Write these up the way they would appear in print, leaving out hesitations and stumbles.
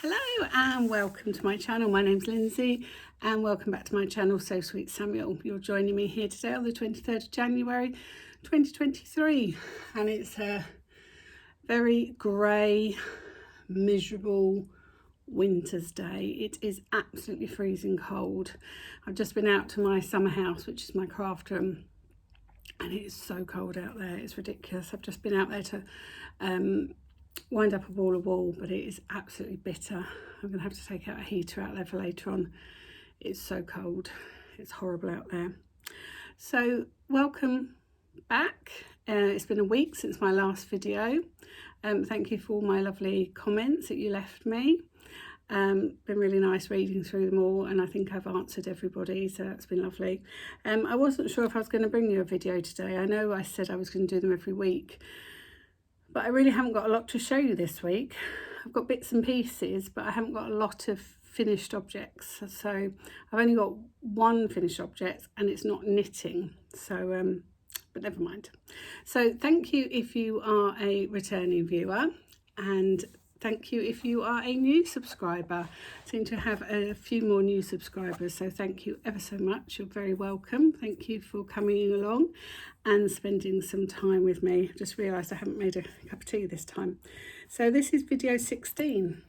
Hello and welcome to my channel. My name's Lindsay and welcome back to my channel So Sweet Samuel. You're joining me here today on the 23rd of January 2023 and it's a very grey, miserable winter's day. It is absolutely freezing cold. I've just been out to my summer house, which is my craft room, and it is so cold out there. It's ridiculous. I've just been out there to wind up a wall of wool, but it is absolutely bitter. I'm going to have to take out a heater out there for later on. It's so cold. It's horrible out there. So welcome back. It's been a week since my last video. Thank you for all my lovely comments that you left me. Been really nice reading through them all, and I think I've answered everybody, so that's been lovely. I wasn't sure if I was going to bring you a video today. I know I said I was going to do them every week, but I really haven't got a lot to show you this week. I've got bits and pieces, but I haven't got a lot of finished objects. So I've only got one finished object and it's not knitting. So, but never mind. So thank you if you are a returning viewer, and thank you if you are a new subscriber. I seem to have a few more new subscribers, so thank you ever so much. You're very welcome. Thank you for coming along and spending some time with me. I just realised I haven't made a cup of tea this time. So this is video 16.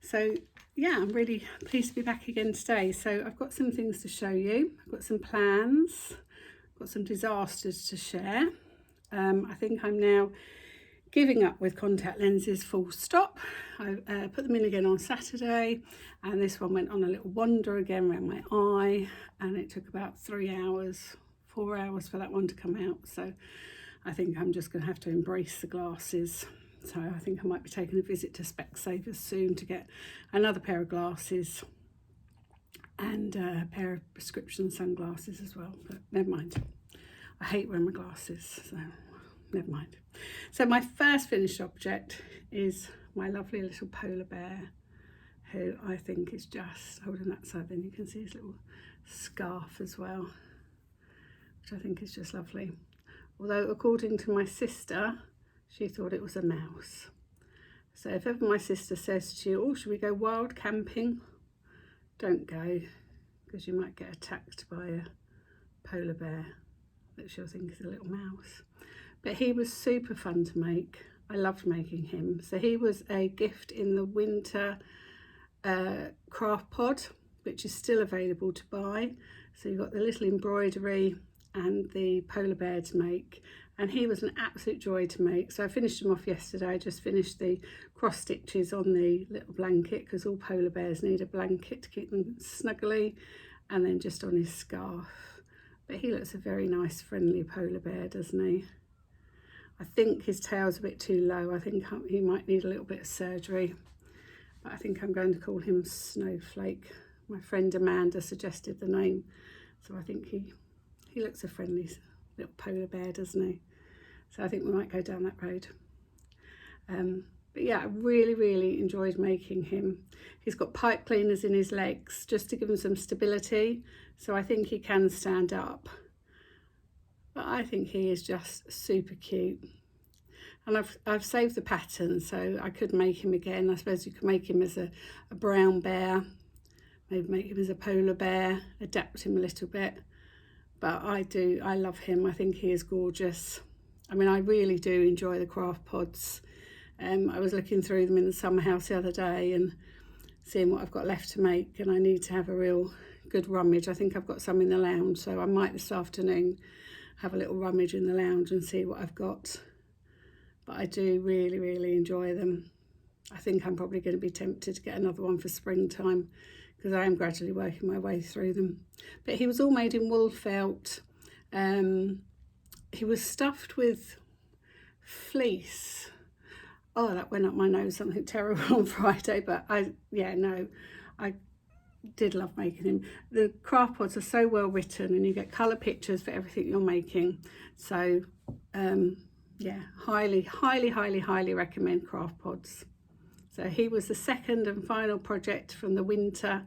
So yeah, I'm really pleased to be back again today. So I've got some things to show you. I've got some plans, got some disasters to share. I think I'm now giving up with contact lenses, full stop. I put them in again on Saturday, and this one went on a little wander again around my eye, and it took about 4 hours for that one to come out. So I think I'm just going to have to embrace the glasses. So I think I might be taking a visit to Specsavers soon to get another pair of glasses and a pair of prescription sunglasses as well, but never mind. I hate wearing my glasses, so never mind. So my first finished object is my lovely little polar bear, who I think is just, holding that side, then you can see his little scarf as well, which I think is just lovely. Although according to my sister, she thought it was a mouse. So if ever my sister says to you, oh, should we go wild camping? Don't go, because you might get attacked by a polar bear that she'll think is a little mouse. But he was super fun to make. I loved making him. So he was a gift in the winter craft pod, which is still available to buy. So you've got the little embroidery and the polar bear to make. And he was an absolute joy to make. So I finished him off yesterday. I just finished the cross stitches on the little blanket, because all polar bears need a blanket to keep them snuggly, and then just on his scarf. But he looks a very nice, friendly polar bear, doesn't he? I think his tail's a bit too low. I think he might need a little bit of surgery. But I think I'm going to call him Snowflake. My friend Amanda suggested the name. So I think he looks a friendly little polar bear, doesn't he? So I think we might go down that road. But yeah, I really enjoyed making him. He's got pipe cleaners in his legs just to give him some stability. So I think he can stand up. But I think he is just super cute. And I've saved the pattern, so I could make him again. I suppose you could make him as a brown bear, maybe make him as a polar bear, adapt him a little bit. But I love him. I think he is gorgeous. I mean, I really do enjoy the craft pods. I was looking through them in the summer house the other day and seeing what I've got left to make, and I need to have a real good rummage. I think I've got some in the lounge, so I might this afternoon have a little rummage in the lounge and see what I've got. But I do really enjoy them. I think I'm probably going to be tempted to get another one for springtime, because I am gradually working my way through them. But he was all made in wool felt. He was stuffed with fleece. Oh, that went up my nose, something terrible on Friday, but I did love making him. The craft pods are so well written, and you get colour pictures for everything you're making. So yeah, highly recommend craft pods. So he was the second and final project from the winter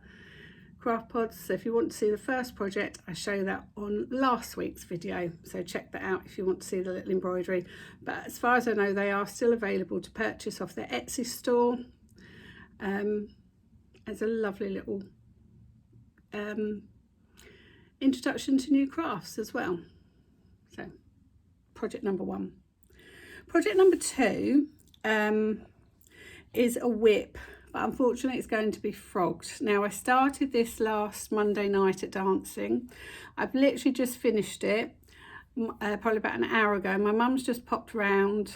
craft pods. So if you want to see the first project, I show that on last week's video, so check that out if you want to see the little embroidery. But as far as I know, they are still available to purchase off their Etsy store. As a lovely little introduction to new crafts as well. So project number 1. Project number 2 is a whip, but unfortunately it's going to be frogged. Now, I started this last Monday night at dancing. I've literally just finished it probably about an hour ago. My mum's just popped round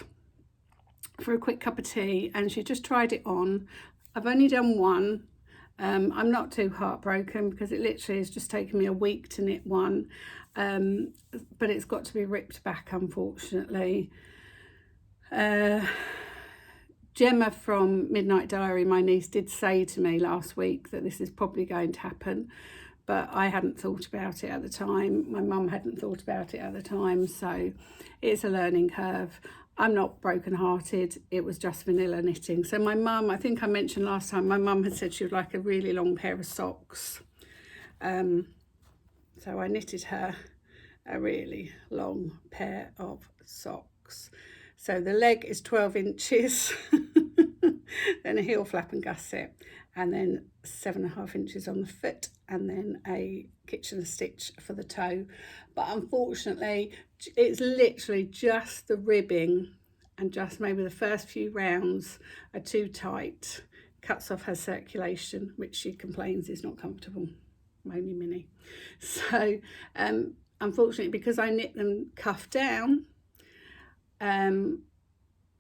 for a quick cup of tea and she just tried it on. I've only done one. I'm not too heartbroken because it literally has just taken me a week to knit one, but it's got to be ripped back, unfortunately. Gemma from Midnight Diary, my niece, did say to me last week that this is probably going to happen, but I hadn't thought about it at the time. My mum hadn't thought about it at the time, so it's a learning curve. I'm not broken-hearted, it was just vanilla knitting. So my mum, I think I mentioned last time, my mum had said she would like a really long pair of socks. So I knitted her a really long pair of socks. So the leg is 12 inches, then a heel flap and gusset, and then 7.5 inches on the foot, and then a kitchen stitch for the toe. But unfortunately, it's literally just the ribbing and just maybe the first few rounds are too tight, cuts off her circulation, which she complains is not comfortable, only mini. So unfortunately, because I knit them cuff down,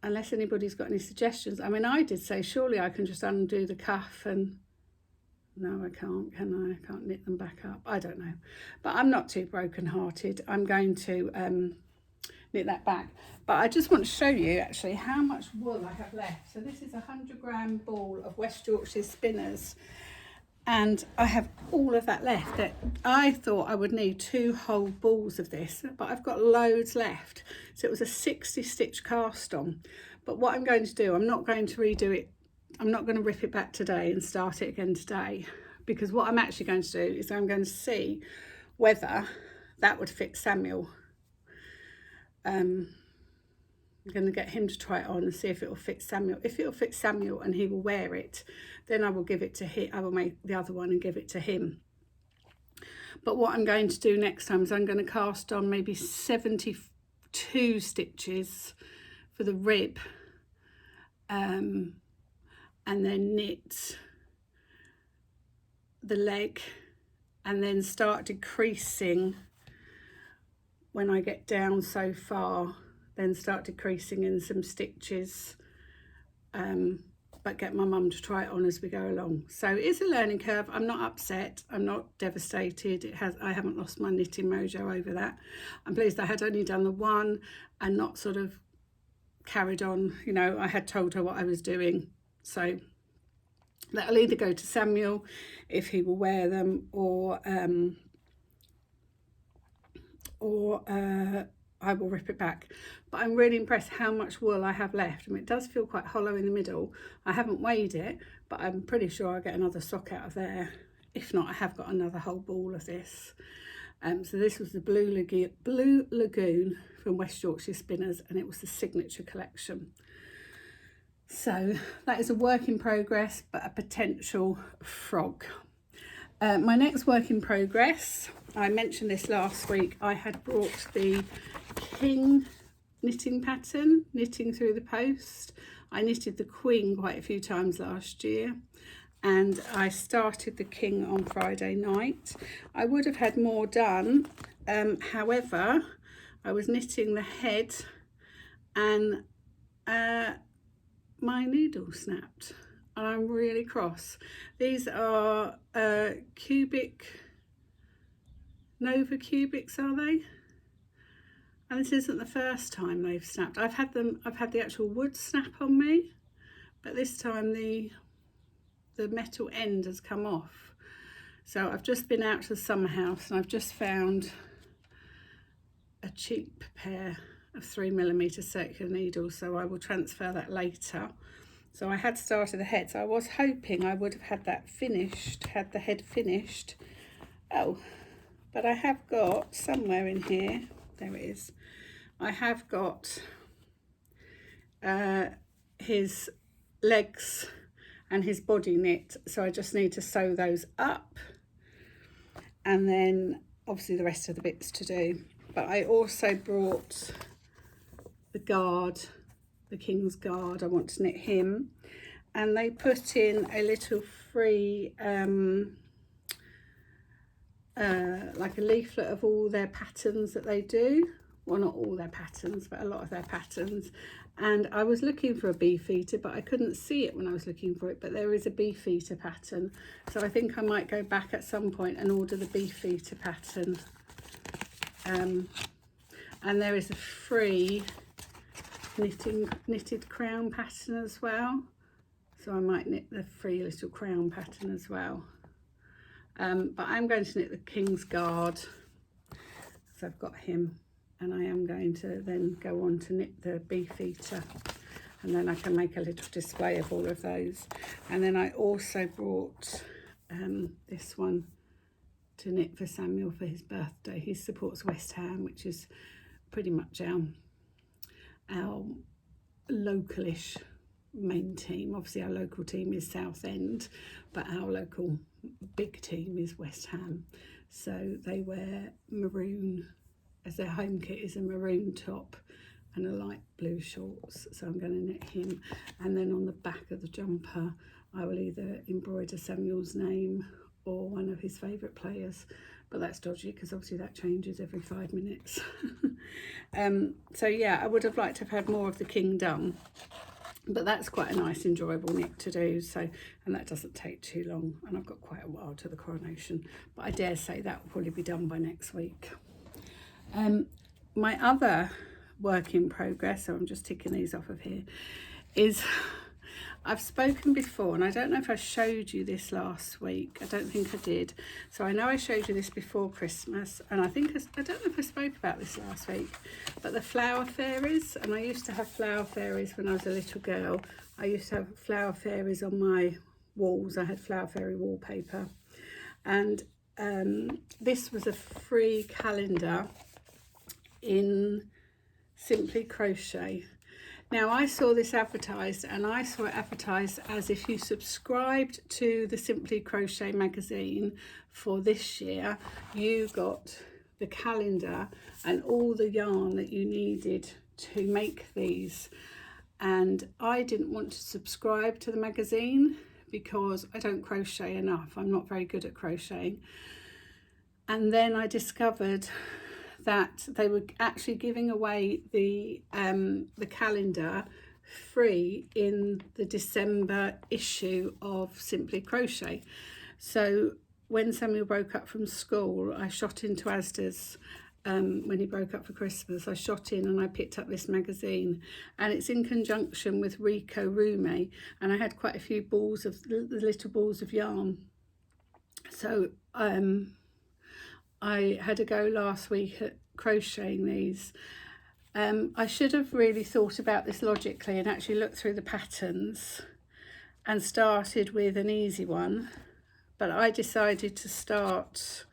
unless anybody's got any suggestions. I mean, I did say surely I can just undo the cuff, and no, I can't, can I? I can't knit them back up. I don't know, but I'm not too broken-hearted. I'm going to knit that back, but I just want to show you actually how much wool I have left. So this is a 100-gram ball of West Yorkshire Spinners, and I have all of that left. That I thought I would need 2 whole balls of this, but I've got loads left. So it was a 60 stitch cast on. But what I'm going to do, I'm not going to redo it. I'm not going to rip it back today and start it again today, because what I'm actually going to do is I'm going to see whether that would fit Samuel. I'm going to get him to try it on and see if it will fit Samuel. If it will fit Samuel and he will wear it, then I will give it to him. I will make the other one and give it to him. But what I'm going to do next time is I'm going to cast on maybe 72 stitches for the rib, and then knit the leg, and then start decreasing when I get down so far, then start decreasing in some stitches, but get my mum to try it on as we go along. So it's a learning curve. I'm not upset, I'm not devastated. I haven't lost my knitting mojo over that. I'm pleased I had only done the one and not sort of carried on. You know, I had told her what I was doing, so that'll either go to Samuel if he will wear them, or I will rip it back. But I'm really impressed how much wool I have left. I mean, it does feel quite hollow in the middle. I haven't weighed it, but I'm pretty sure I'll get another sock out of there. If not, I have got another whole ball of this. So this was the Blue Lagoon from West Yorkshire Spinners, and it was the signature collection. So that is a work in progress, but a potential frog. My next work in progress, I mentioned this last week, I had brought the King knitting pattern, Knitting Through the Post. I knitted the Queen quite a few times last year, and I started the King on Friday night. I would have had more done, however, I was knitting the head and my needle snapped. I'm really cross. These are Nova Cubics, are they? And this isn't the first time they've snapped. I've had the actual wood snap on me, but this time the metal end has come off. So I've just been out to the summer house and I've just found a cheap pair of 3mm circular needles, so I will transfer that later. So I had started the head, so I was hoping I would have had that finished, had the head finished. Oh, but I have got somewhere in here, there it is, I have got his legs and his body knit, so I just need to sew those up, and then obviously the rest of the bits to do. But I also brought the guard, the King's Guard. I want to knit him, and they put in a little free like a leaflet of all their patterns that they do. Well, not all their patterns, but a lot of their patterns. And I was looking for a Beefeater, but I couldn't see it when I was looking for it. But there is a Beefeater pattern, so I think I might go back at some point and order the Beefeater pattern. And there is a free knitted crown pattern as well, so I might knit the free little crown pattern as well. But I'm going to knit the King's Guard, so I've got him, and I am going to then go on to knit the Beefeater, and then I can make a little display of all of those. And then I also brought this one to knit for Samuel for his birthday. He supports West Ham, which is pretty much our localish main team. Obviously our local team is Southend, but our local big team is West Ham. So they wear maroon, as their home kit is a maroon top and a light blue shorts. So I'm going to knit him, and then on the back of the jumper I will either embroider Samuel's name or one of his favourite players, but that's dodgy because obviously that changes every 5 minutes. So yeah, I would have liked to have had more of the king done, but that's quite a nice enjoyable knit to do. So, and that doesn't take too long, and I've got quite a while to the coronation, but I dare say that will probably be done by next week. My other work in progress, so I'm just ticking these off of here, is I've spoken before, and I don't know if I showed you this last week. I don't think I did. So I know I showed you this before Christmas, and I don't know if I spoke about this last week, but the flower fairies, and I used to have flower fairies when I was a little girl. I used to have flower fairies on my walls. I had flower fairy wallpaper, and this was a free calendar in Simply Crochet. Now I saw this advertised, and I saw it advertised as if you subscribed to the Simply Crochet magazine for this year, you got the calendar and all the yarn that you needed to make these. And I didn't want to subscribe to the magazine because I don't crochet enough. I'm not very good at crocheting. And then I discovered that they were actually giving away the calendar free in the December issue of Simply Crochet. So when Samuel broke up from school, I shot into Asda's, when he broke up for Christmas, I shot in and I picked up this magazine, and it's in conjunction with Rico Rume, and I had quite a few balls of the little balls of yarn. So I had a go last week at crocheting these. I should have really thought about this logically and actually looked through the patterns and started with an easy one, but I decided to start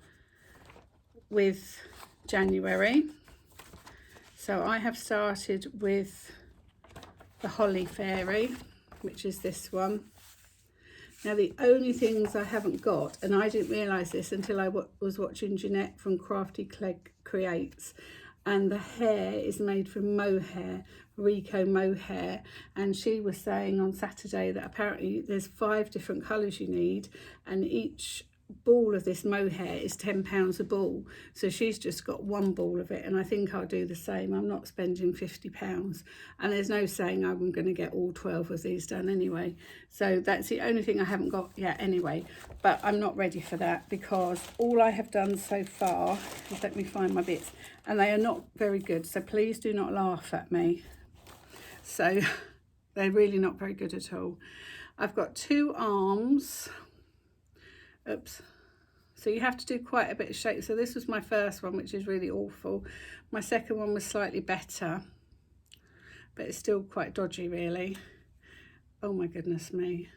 with January. So I have started with the Holly Fairy, which is this one. Now the only things I haven't got, and I didn't realise this until I was watching Jeanette from Crafty Clegg Creates, and the hair is made from mohair, Rico mohair, and she was saying on Saturday that apparently there's 5 different colours you need, and each ball of this mohair is £10 a ball, so she's just got one ball of it, and I think I'll do the same. I'm not spending £50, and there's no saying I'm going to get all 12 of these done anyway, so that's the only thing I haven't got yet anyway. But I'm not ready for that because all I have done so far is, let me find my bits, and they are not very good, so please do not laugh at me. So they're really not very good at all. I've got 2 arms. Oops. So you have to do quite a bit of shape. So this was my first one, which is really awful. My second one was slightly better, but it's still quite dodgy really. Oh my goodness me.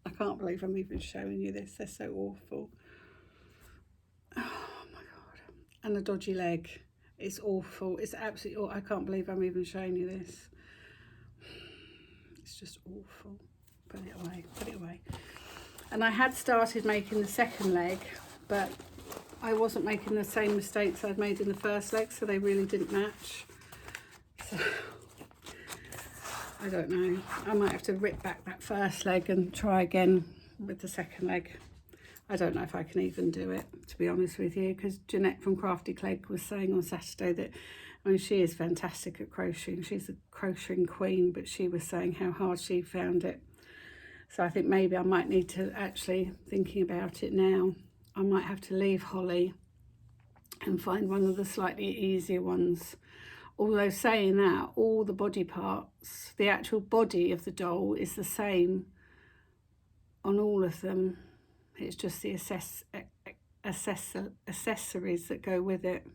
I can't believe I'm even showing you this. They're so awful. Oh my God. And the dodgy leg. It's awful. It's absolutely awful. I can't believe I'm even showing you this. It's just awful. Put it away. Put it away. And I had started making the second leg, but I wasn't making the same mistakes I'd made in the first leg, so they really didn't match. So I don't know. I might have to rip back that first leg and try again with the second leg. I don't know if I can even do it, to be honest with you, because Jeanette from Crafty Clegg was saying on Saturday that, I mean, she is fantastic at crocheting. She's a crocheting queen, but she was saying how hard she found it. So I think maybe I might need to, actually, thinking about it now, I might have to leave Holly and find one of the slightly easier ones. Although saying that, all the body parts, the actual body of the doll is the same on all of them. It's just the accessories that go with it.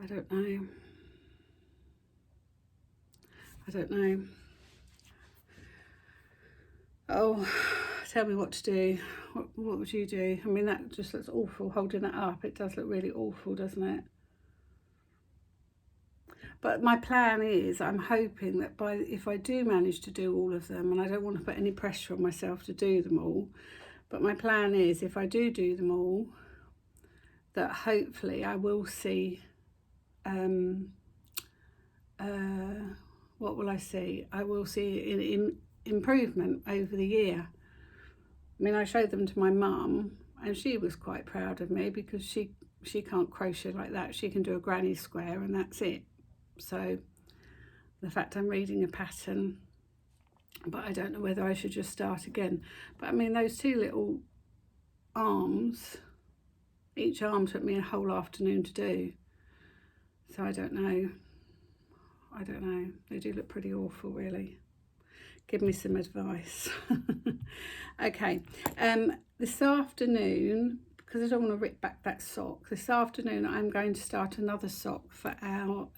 I don't know. I don't know. Oh, tell me what to do. What would you do? I mean, that just looks awful, holding that up. It does look really awful, doesn't it? But my plan is, I'm hoping that if I do manage to do all of them, and I don't want to put any pressure on myself to do them all, but my plan is, if I do them all, that hopefully I will see, what will I see? I will see an improvement over the year. I mean, I showed them to my mum, and she was quite proud of me, because she can't crochet like that. She can do a granny square and that's it. So the fact I'm reading a pattern, but I don't know whether I should just start again. But I mean, those two little arms, each arm took me a whole afternoon to do. So I don't know. They do look pretty awful, really. Give me some advice. Okay, this afternoon, because I don't want to rip back that sock, this afternoon I'm going to start another sock for our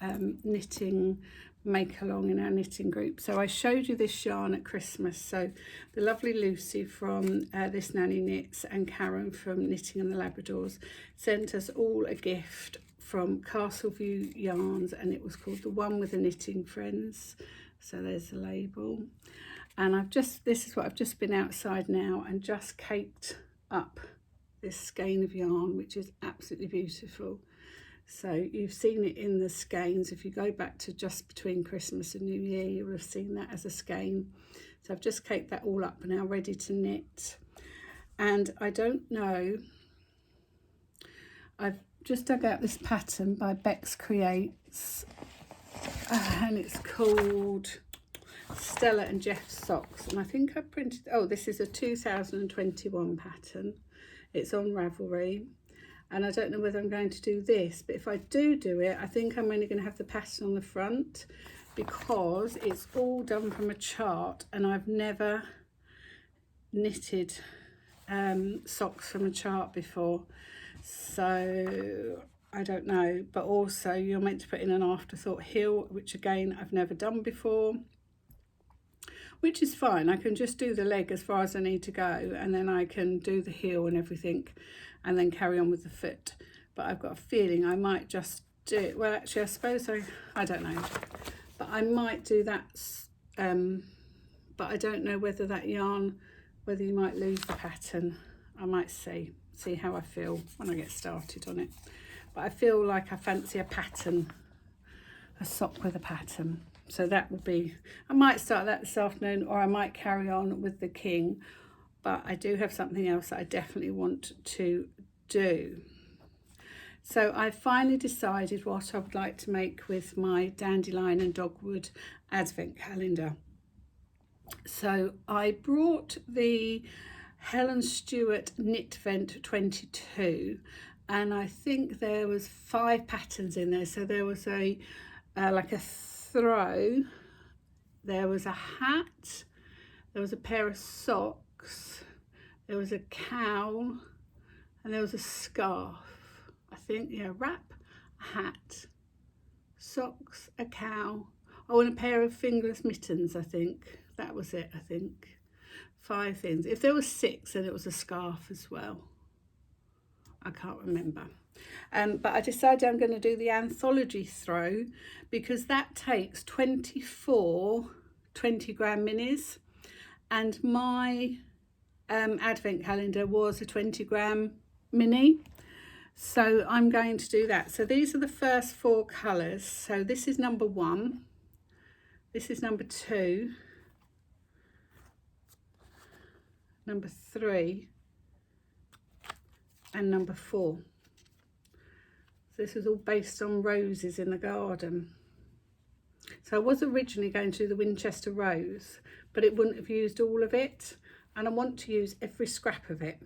knitting make along in our knitting group. So I showed you this yarn at Christmas. So the lovely Lucy from This Nanny Knits and Karen from Knitting and the Labradors sent us all a gift from Castleview Yarns, and it was called The One with the Knitting Friends. So there's the label. And this is what I've just been outside now and just caked up this skein of yarn, which is absolutely beautiful. So you've seen it in the skeins. If you go back to just between Christmas and New Year, you will have seen that as a skein. So I've just caked that all up now, ready to knit. And I don't know, I've just dug out this pattern by Bex Creates, and it's called Stella and Jeff Socks, and I think I printed, oh, this is a 2021 pattern. It's on Ravelry, and I don't know whether I'm going to do this, but if I do it, I think I'm only going to have the pattern on the front, because it's all done from a chart, and I've never knitted socks from a chart before, so I don't know. But also you're meant to put in an afterthought heel, which again I've never done before, which is fine. I can just do the leg as far as I need to go, and then I can do the heel and everything, and then carry on with the foot. But I've got a feeling I might just do it. Well, actually, I suppose I don't know, but I might do that. But I don't know whether that yarn, whether you might lose the pattern. I might see how I feel when I get started on it. But I feel like I fancy a pattern, a sock with a pattern. So that will be, I might start that this afternoon, or I might carry on with the king, but I do have something else that I definitely want to do. So I finally decided what I would like to make with my Dandelion and Dogwood advent calendar. So I brought the Helen Stewart Knit Vent 22, and I think there was 5 patterns in there. So there was a like a throw, there was a hat, there was a pair of socks, there was a cowl, and there was a scarf. I think, yeah, wrap, a hat, socks, a cowl. Oh, and a pair of fingerless mittens, I think. That was it, I think. 5 things. If there was 6, then it was a scarf as well. I can't remember. But I decided I'm going to do the anthology throw because that takes 24 20-gram minis, and my advent calendar was a 20-gram mini. So I'm going to do that. So these are the first 4 colours. So this is number 1. This is number 2. Number 3. And number 4. So this was all based on roses in the garden. So I was originally going to do the Winchester rose, but it wouldn't have used all of it. And I want to use every scrap of it.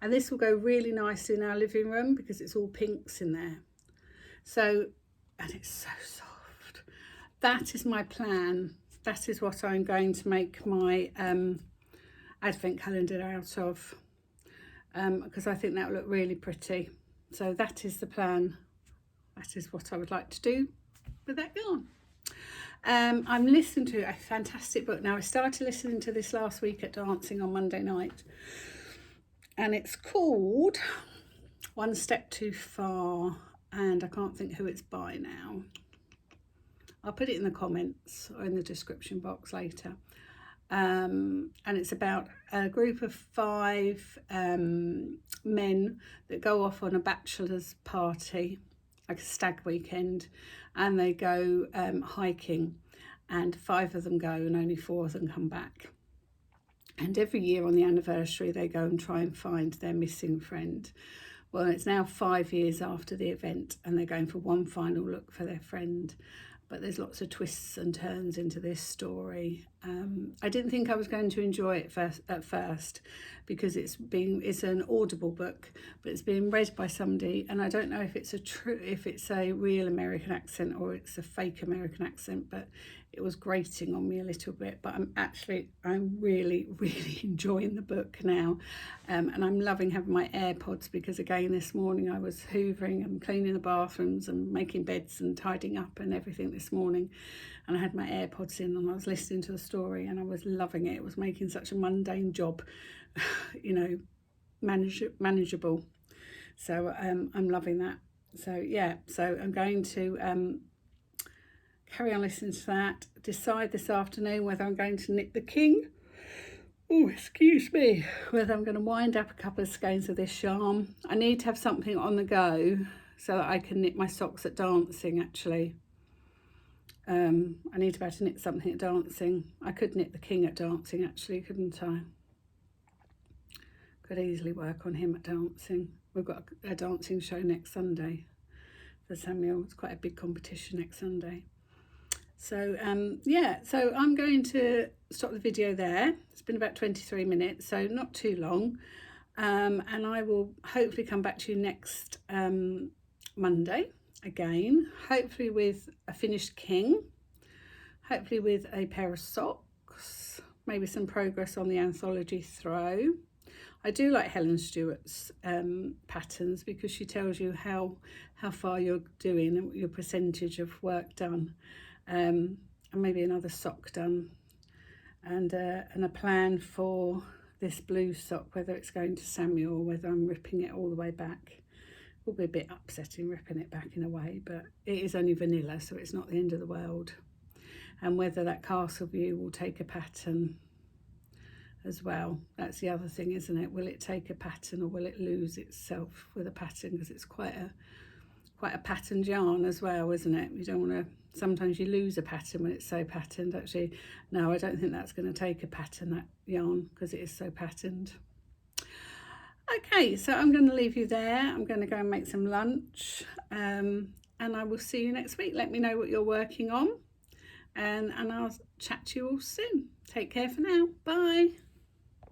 And this will go really nice in our living room because it's all pinks in there. So, and it's so soft. That is my plan. That is what I'm going to make my advent calendar out of. Because I think that will look really pretty. So that is the plan. That is what I would like to do with that yarn. I'm listening to a fantastic book now. I started listening to this last week at dancing on Monday night, and it's called One Step Too Far, and I can't think who it's by now. I'll put it in the comments or in the description box later. And it's about a group of 5 men that go off on a bachelor's party, like a stag weekend, and they go hiking, and 5 of them go and only 4 of them come back. And every year on the anniversary they go and try and find their missing friend. Well, it's now 5 years after the event and they're going for one final look for their friend. But there's lots of twists and turns into this story. I didn't think I was going to enjoy it at first because it's an Audible book, but it's being read by somebody, and I don't know if it's a real American accent or it's a fake American accent, but it was grating on me a little bit. But I'm really enjoying the book now, and I'm loving having my AirPods because again this morning I was hoovering and cleaning the bathrooms and making beds and tidying up and everything this morning, and I had my AirPods in and I was listening to the story and I was loving it. It was making such a mundane job, you know, manageable. So I'm loving that. So yeah, so I'm going to carry on listening to that, decide this afternoon whether I'm going to knit the king. Oh, excuse me. Whether I'm going to wind up a couple of skeins of this yarn. I need to have something on the go so that I can knit my socks at dancing actually. I need to be able to knit something at dancing. I could knit the king at dancing actually, couldn't I? Could easily work on him at dancing. We've got a dancing show next Sunday for Samuel. It's quite a big competition next Sunday. So yeah, so I'm going to stop the video there. It's been about 23 minutes, so not too long. And I will hopefully come back to you next Monday again, hopefully with a finished king, hopefully with a pair of socks, maybe some progress on the anthology throw. I do like Helen Stewart's patterns because she tells you how far you're doing and your percentage of work done, and maybe another sock done, and a plan for this blue sock, whether it's going to Samuel or whether I'm ripping it all the way back. It will be a bit upsetting ripping it back in a way, but it is only vanilla, so it's not the end of the world. And whether that castle view will take a pattern as well, that's the other thing, isn't it? Will it take a pattern or will it lose itself with a pattern? Because it's quite a patterned yarn as well, isn't it? You don't want to, sometimes you lose a pattern when it's so patterned. Actually, no, I don't think that's going to take a pattern, that yarn, because it is so patterned. Okay, so I'm going to leave you there. I'm going to go and make some lunch, and I will see you next week. Let me know what you're working on, and I'll chat to you all soon. Take care for now. Bye.